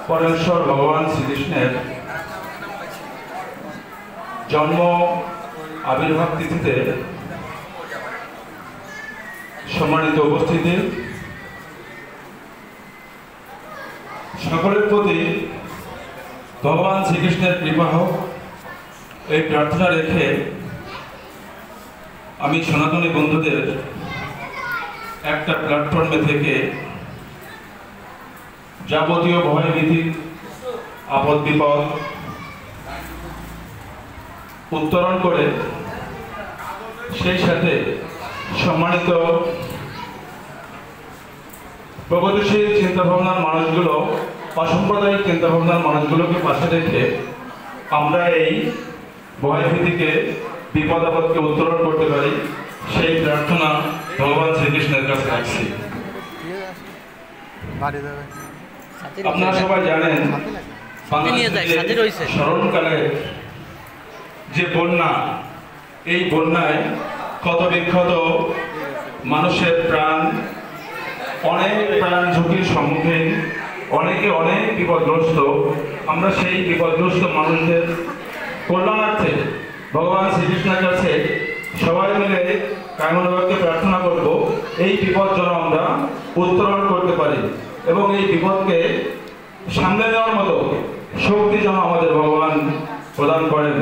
পরমেশ্বর ভগবান শ্রীকৃষ্ণের জন্ম আবির্ভাব তিথিতে সম্মানিত উপস্থিতি, সকলের প্রতি ভগবান শ্রীকৃষ্ণের কৃপা হোক এই প্রার্থনা রেখে আমি সনাতনী বন্ধুদের একটা প্ল্যাটফর্মে থেকে যাবতীয় ভয়ভীতি আপদ বিপদ উত্তরণ করে সেই সাথে সম্মানিত প্রগতিশীল চিন্তাভাবনার মানুষগুলো, অসাম্প্রদায়িক চিন্তাভাবনার মানুষগুলোকে পাশে রেখে আমরা এই ভয়ভীতিকে বিপদ আপদকে উত্তরণ করতে পারি, সেই প্রার্থনা ভগবান শ্রীকৃষ্ণের কাছে রাখছি। আপনারা সবাই জানেন স্মরণকালে যে বন্যা, এই বন্যায় ক্ষত বিক্ষত মানুষের প্রাণ, অনেক প্রাণ ঝুঁকির সম্মুখীন, অনেকে অনেক বিপদগ্রস্ত। আমরা সেই বিপদগ্রস্ত মানুষদের কল্যাণার্থে ভগবান শ্রীকৃষ্ণের কাছে সবাই মিলে কায়মনোবাক্যে প্রার্থনা করব এই বিপদ যেন আমরা উত্তরণ করতে পারি এবং এই বিপদকে সামলে নেওয়ার মতো শক্তি যেন আমাদের ভগবান প্রদান করেন।